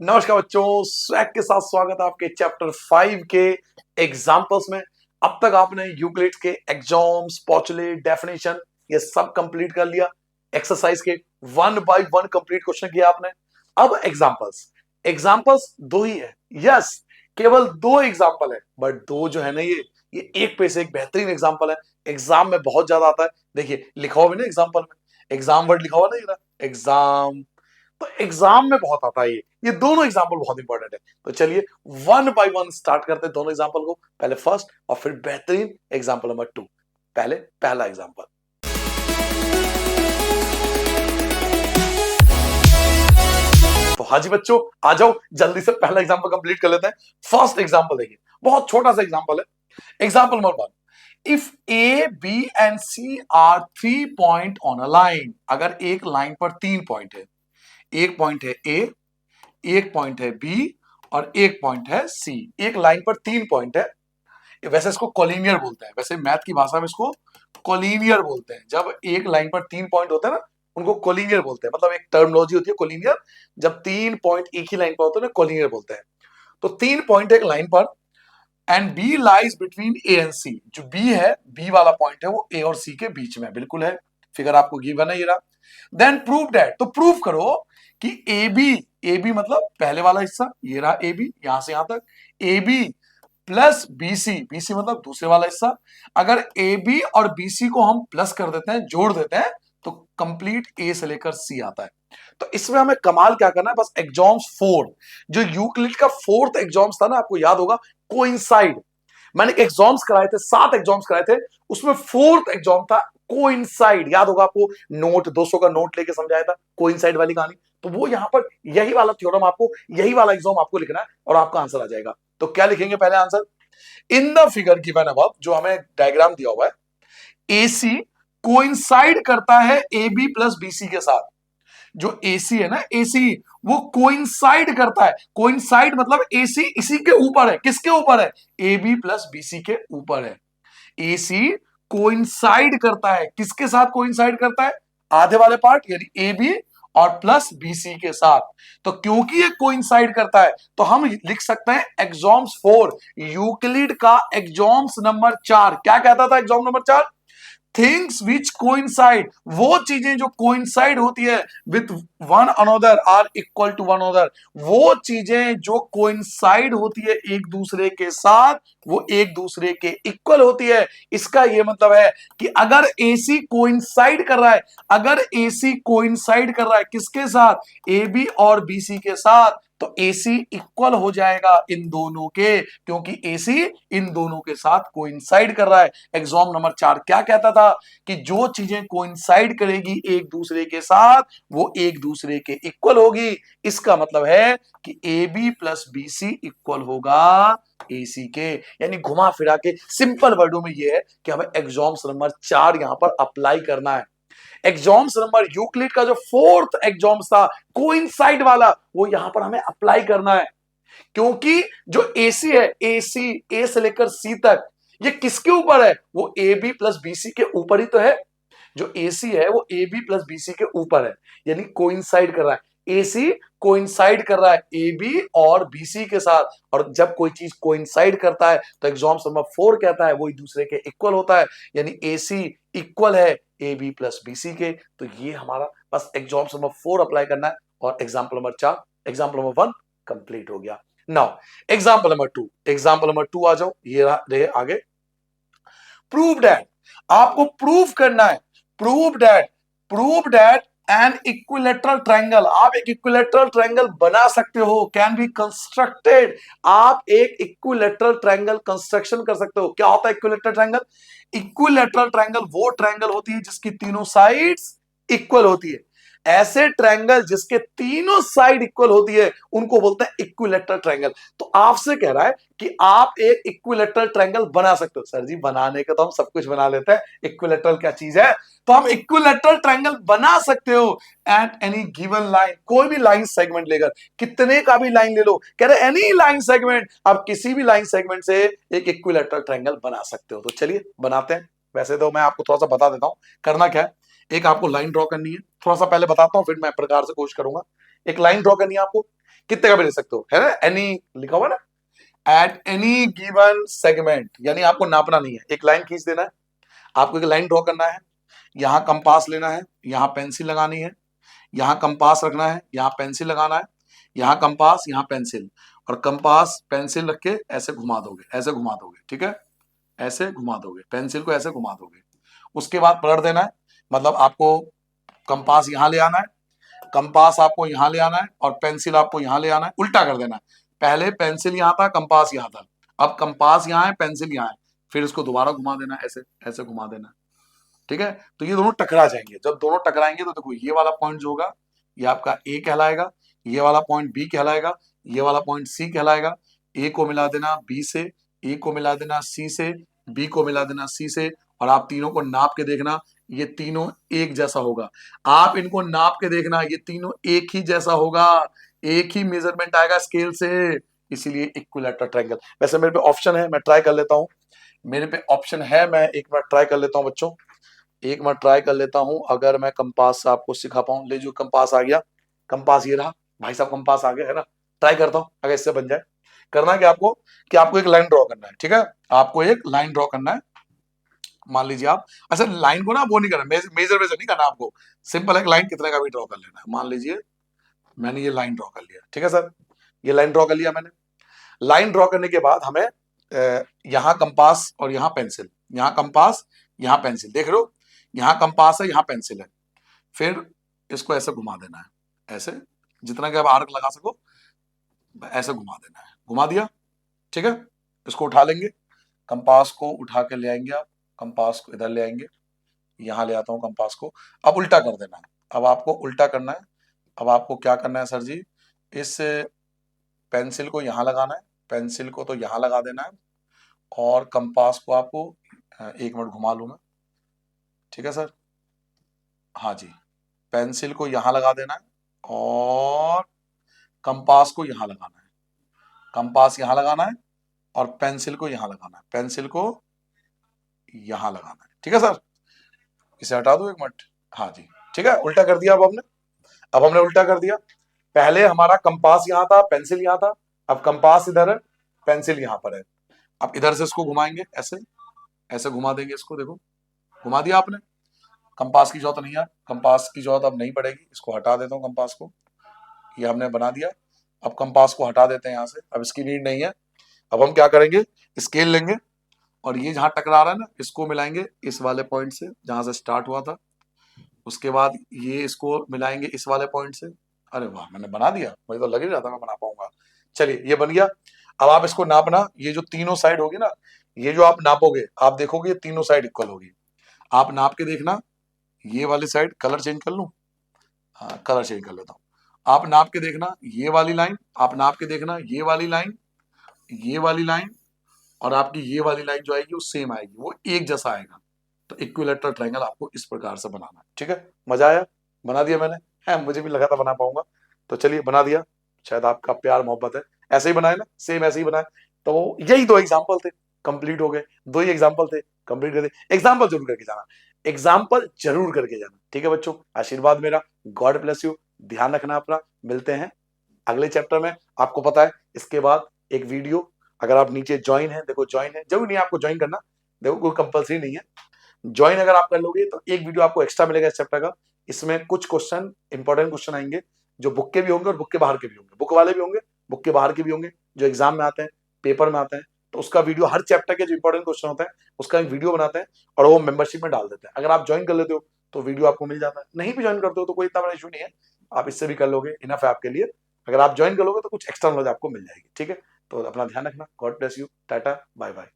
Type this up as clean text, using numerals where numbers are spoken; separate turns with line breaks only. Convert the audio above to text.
नमस्कार बच्चों, स्वैग के साथ स्वागत है आपके चैप्टर 5 के एग्जाम्पल्स में। अब तक आपने यूक्लिड के एग्जाम्स, पोस्टुलेट, डेफिनेशन ये सब कंप्लीट कर लिया। एक्सरसाइज के 1 बाय 1 कंप्लीट क्वेश्चन किया आपने। अब एग्जाम्पल्स दो ही है। यस, केवल दो एग्जाम्पल है, बट दो जो है ना, ये एक पे से एक बेहतरीन एग्जाम्पल है। एग्जाम में बहुत ज्यादा आता है। देखिए लिखा हुआ भी ना एग्जाम्पल में, एग्जाम वर्ड लिखा हुआ ना, ये एग्जाम, तो एग्जाम में बहुत आता है। ये दोनों एग्जाम्पल बहुत इंपॉर्टेंट है। तो चलिए 1 बाय 1 स्टार्ट करते हैं दोनों एग्जाम्पल को। पहले फर्स्ट और फिर बेहतरीन एग्जाम्पल नंबर 2। पहले पहला एग्जाम्पल। तो हाजी बच्चों, आ जाओ जल्दी से पहला एग्जाम्पल कंप्लीट कर लेते हैं। फर्स्ट एग्जाम्पल देखिए, बहुत छोटा सा एग्जाम्पल है। Example number 1, if A B and C are 3 point on a line. अगर एक लाइन पर 3 पॉइंट है, एक पॉइंट है ए, एक पॉइंट है बी और एक पॉइंट है सी। एक लाइन पर 3 पॉइंट है। वैसे इसको कोलिनियर बोलते हैं, वैसे मैथ की भाषा में इसको कोलिनियर बोलते हैं। जब एक लाइन पर 3 पॉइंट होते हैं ना, उनको कोलिनियर बोलते हैं। मतलब एक टर्मिनोलॉजी होती है कोलिनियर। जब 3 पॉइंट एक ही लाइन पर होते हैं ना, कोलिनियर बोलते हैं। तो 3 पॉइंट एक लाइन पर, and B lies between A and C. जो बी है, बी वाला पॉइंट है, वो ए और सी के बीच में बिल्कुल है। फिगर आपको गिवन है ये रहा। देन प्रूव दैट, तो प्रूव करो कि ए बी मतलब पहले वाला हिस्सा, ये रहा ए बी, यहां से यहां तक A B plus BC, BC मतलब दूसरे वाला हिस्सा। अगर ए बी और बीसी को हम प्लस कर देते हैं, जोड़ देते हैं, तो कंप्लीट ए से लेकर सी आता है। तो इसमें हमें कमाल क्या करना है, बस एग्जाम्स 4, जो यूक्लिड का 4th एग्जाम्स था ना, आपको याद होगा, कोइंसाइड। मैंने एग्जाम्स कराए थे, 7 एग्जाम्स कराए थे, उसमें 4th एग्जाम था कोइंसाइड। याद होगा आपको, नोट 200 का नोट लेके समझाया था कोइंसाइड वाली कहानी। तो वो यहां पर यही वाला थ्योरम आपको, यही वाला एग्जाम आपको लिखना है और आपका आंसर आ जाएगा। तो क्या लिखेंगे पहले answer, in the figure given above, जो हमें डायग्राम दिया हुआ है, एसी कोइंसाइड करता है ए बी प्लस बीसी के साथ। जो एसी है ना, एसी वो कोइंसाइड करता है। कोइंसाइड मतलब एसी इसी के ऊपर है। किसके ऊपर है? ए बी प्लस बीसी के ऊपर है। एसी कोइंसाइड करता है, किसके साथ कोइंसाइड करता है? आधे वाले पार्ट यानी ए बी और प्लस बीसी के साथ। तो क्योंकि ये कोइंसाइड करता है, तो हम लिख सकते हैं एग्जाम्स 4, यूक्लिड का एग्जाम्स नंबर 4। क्या कहता था exam number 4? Things which coincide, वो चीजें जो कोइंसाइड होती है with one another are equal to one another. वो चीजें जो कोइंसाइड होती है एक दूसरे के साथ, वो एक दूसरे के इक्वल होती है। इसका ये मतलब है कि अगर एसी कोइंसाइड कर रहा है, अगर एसी कोइंसाइड कर रहा है किसके साथ? ए बी और बीसी के साथ, तो एसी इक्वल हो जाएगा इन दोनों के, क्योंकि एसी इन दोनों के साथ कोइंसाइड कर रहा है। एग्जाम नंबर 4 क्या कहता था कि जो चीजें कोइंसाइड करेगी एक दूसरे के साथ, वो एक दूसरे के इक्वल होगी। इसका मतलब है कि A B plus B C equal होगा ए सी के। यानी घुमा फिरा के सिंपल वर्डों में ये है कि हमें एग्जाम्स नंबर 4 यहां पर अप्लाई करना है। एग्जाम्स नंबर यूक्लिड का जो 4th एग्जाम्स था कोइंसाइड वाला, वो यहां पर हमें अप्लाई करना है। क्योंकि जो एसी है, एसी ए से लेकर सी तक, ये किसके ऊपर है? वो ए बी प्लस बीसी के ऊपर ही तो है। जो एसी है वो ए बी प्लस बीसी के ऊपर है, यानी कोइंसाइड कर रहा है। एसी कोइंसाइड कर रहा है ए बी और बीसी के साथ। और जब कोई चीज कोइंसाइड करता है तो एग्जाम्स नंबर 4 कहता है वो एक दूसरे के इक्वल होता है, यानी एसी इक्वल है ए बी प्लस बीसी के। तो ये हमारा बस एग्जाम्स नंबर 4 अप्लाई करना है और example number 4, example number 1 complete हो गया। Now example number 2, example number 2 आ जाओ, ये रहे आगे। प्रूव दैट, आपको प्रूव करना है, prove that an equilateral triangle, आप एक इक्विलेटरल ट्रायंगल बना सकते हो, कैन बी कंस्ट्रक्टेड। आप एक इक्विलेटरल ट्रायंगल कंस्ट्रक्शन कर सकते हो। क्या होता है इक्विलेटरल ट्रायंगल? इक्विलेटरल ट्रायंगल वो ट्रायंगल होती है जिसकी तीनों साइड्स इक्वल होती है। ऐसे ट्रायंगल जिसके तीनों साइड इक्वल होती है उनको बोलते हैं इक्विलेटरल ट्रायंगल। तो आपसे कह रहा है कि आप एक इक्विलेटरल ट्रायंगल बना सकते हो। सर जी बनाने का तो हम सब कुछ बना लेते हैं, इक्विलेटरल क्या चीज है? तो हम इक्विलेटरल ट्रायंगल बना सकते हो एट एनी गिवन लाइन, कोई भी लाइन सेगमेंट लेकर, कितने का भी लाइन ले लो, कह रहे एनी लाइन सेगमेंट, आप किसी भी लाइन सेगमेंट से एक इक्विलेटरल ट्रायंगल बना सकते हो। तो चलिए बनाते हैं। वैसे तो मैं आपको थोड़ा सा बता देता हूं करना क्या है। एक आपको लाइन ड्रॉ करनी है, थोड़ा सा पहले बताता हूं, फिर मैं प्रकार से कोशिश करूंगा। एक लाइन ड्रॉ करनी है आपको, कितने का भी ले सकते हो, है ना, एनी लिखा हुआ ना, एट एनी गिवन सेगमेंट, यानी आपको नापना नहीं है, एक लाइन खींच देना है, आपको एक लाइन ड्रॉ करना है, यहाँ कंपास लेना है, यहाँ पेंसिल लगानी है, यहाँ कंपास रखना है, यहाँ पेंसिल लगाना है, यहाँ कंपास, यहाँ पेंसिल, और कंपास पेंसिल रख के ऐसे घुमा दोगे, ऐसे घुमा दोगे, ठीक है, ऐसे घुमा दोगे, पेंसिल को ऐसे घुमा दोगे। उसके बाद पलट देना है, मतलब आपको कंपास यहाँ ले आना है, कंपास आपको यहाँ ले आना है, और पेंसिल आपको यहाँ ले आना है, उल्टा कर देना है। पहले पेंसिल यहाँ था, कंपास यहाँ था, अब कंपास यहाँ है, पेंसिल यहाँ है, फिर इसको दोबारा घुमा देना है, ऐसे ऐसे घुमा देना है, ठीक है। तो ये दोनों टकरा जाएंगे, जब दोनों टकराएंगे तो देखो ये वाला पॉइंट जो होगा ये आपका ए कहलाएगा, ये वाला पॉइंट बी कहलाएगा, ये वाला पॉइंट सी कहलाएगा। ए को मिला देना बी से, ए को मिला देना सी से, बी को मिला देना सी से, और आप तीनों को नाप के देखना, ये तीनों एक जैसा होगा। आप इनको नाप के देखना, ये तीनों एक ही जैसा होगा, एक ही मेजरमेंट आएगा स्केल से, इसीलिए इक्विलैटरल ट्रायंगल। वैसे मेरे पे ऑप्शन है, मैं ट्राई कर लेता हूँ, मेरे पे ऑप्शन है, मैं एक बार ट्राई कर लेता हूँ बच्चों, एक बार ट्राई कर लेता हूं, अगर मैं कंपास से आपको सिखा पाऊं। ले जो कंपास आ गया, कंपास ये रहा भाई साहब, कंपास आ गया है ना, ट्राई करता हूं अगर इससे बन जाए। करना क्या आपको, कि आपको एक लाइन ड्रॉ करना है, ठीक है, आपको एक लाइन ड्रॉ करना है। मान लीजिए आप, अच्छा लाइन को ना वो नहीं करना, मेजर वेजर नहीं करना आपको, सिंपल एक लाइन कितने का भी ड्रॉ कर लेना है। मान लीजिए मैंने ये लाइन ड्रॉ कर लिया, ठीक है सर, ये लाइन ड्रॉ कर लिया मैंने। लाइन ड्रॉ करने के बाद हमें यहाँ कंपास और यहाँ पेंसिल, यहाँ कंपास यहाँ पेंसिल, देख रहे हो, यहाँ कंपास है यहाँ पेंसिल है, फिर इसको ऐसे घुमा देना है, ऐसे जितना कि आप आर्क लगा सको ऐसे घुमा देना है, घुमा दिया, ठीक है। इसको उठा लेंगे, कंपास को उठा के ले आएंगे आप, कंपास को इधर ले आएंगे, यहाँ ले आता हूँ कंपास को, अब उल्टा कर देना है, अब आपको उल्टा करना है। अब आपको क्या करना है सर जी, इस पेंसिल को यहाँ लगाना है, पेंसिल को तो यहाँ लगा देना है, और कंपास को आपको एक मिनट घुमा लूँ मैं, ठीक है सर, हाँ जी, पेंसिल को यहाँ लगा देना है, और कंपास को यहाँ लगाना है, कंपास यहाँ लगाना है, और पेंसिल को यहाँ लगाना है, पेंसिल को यहाँ लगाना है, ठीक है सर। इसे हटा दो एक मिनट, हाँ जी, ठीक है, उल्टा कर दिया अब हमने उल्टा कर दिया। पहले हमारा कंपास यहाँ था, पेंसिल यहाँ था, अब कंपास इधर है, पेंसिल यहाँ पर है। अब इधर से इसको घुमाएंगे, ऐसे ऐसे घुमा देंगे इसको, देखो घुमा दिया आपने, कंपास की जरूरत नहीं है, कंपास की जरूरत अब नहीं पड़ेगी, इसको हटा देता हूँ कंपास को, ये हमने बना दिया। अब कंपास को हटा देते हैं यहाँ से, अब इसकी नीड नहीं है। अब हम क्या करेंगे, स्केल लेंगे, और ये जहाँ टकरा रहा है ना, इसको मिलाएंगे इस वाले पॉइंट से जहां से स्टार्ट हुआ था, उसके बाद ये इसको मिलाएंगे इस वाले पॉइंट से। अरे वाह, मैंने बना दिया, मुझे तो लग ही रहा था मैं बना पाऊंगा। चलिए ये बन गया। अब आप इसको नापना, ये जो तीनों साइड होगी ना, ये जो आप नापोगे आप देखोगे ये तीनों साइड इक्वल होगी। आप नाप के देखना, ये वाली साइड, कलर चेंज कर लूं, हाँ कलर चेंज कर लेता हूँ। आप नाप के देखना ये वाली लाइन, आप नाप के देखना ये वाली लाइन, ये वाली लाइन, और आपकी ये वाली लाइन जो आएगी वो सेम आएगी, वो एक जैसा आएगा। तो इक्विलैटरल ट्रायंगल आपको इस प्रकार से बनाना है, ठीक है। मजा आया, बना दिया मैंने, है मुझे भी लगा था बना पाऊंगा, तो चलिए बना दिया। शायद आपका प्यार मोहब्बत है, ऐसे ही बनाए ना, सेम ऐसे ही बनाए। तो यही दो एग्जाम्पल थे, कंप्लीट हो गए, दो ही एग्जाम्पल थे, कंप्लीट कर दिए। एग्जाम्पल जरूर करके जाना, एग्जाम्पल जरूर करके जाना, ठीक है बच्चों। आशीर्वाद मेरा, गॉड ब्लेस यू, ध्यान रखना अपना। मिलते हैं अगले चैप्टर में। आपको पता है इसके बाद एक वीडियो, अगर आप नीचे ज्वाइन है, देखो ज्वाइन है, जरूर नहीं आपको ज्वाइन करना, देखो कोई कंपलसरी नहीं है, ज्वाइन अगर आप कर लोगे तो एक वीडियो आपको एक्स्ट्रा मिलेगा इस चैप्टर का। इसमें कुछ क्वेश्चन, इंपॉर्टेंट क्वेश्चन आएंगे जो बुक के भी होंगे और बुक के बाहर के भी होंगे, बुक वाले भी होंगे, बुक के बाहर के भी होंगे, जो एग्जाम में आते हैं, पेपर में आते हैं। तो उसका वीडियो, हर चैप्टर के जो इंपॉर्टेंट क्वेश्चन होता है उसका एक वीडियो बनाते हैं और वो मेंबरशिप में डाल देते हैं। अगर आप ज्वाइन कर लेते हो तो वीडियो आपको मिल जाता है, नहीं भी ज्वाइन करते हो तो कोई इतना बड़ा इशू नहीं है, आप इससे भी कर लोगे, इनफ है आपके लिए। अगर आप ज्वाइन कर लोगे तो कुछ एक्स्ट्रा नॉलेज आपको मिल जाएगी, ठीक है। तो अपना ध्यान रखना, God bless you, tata bye bye.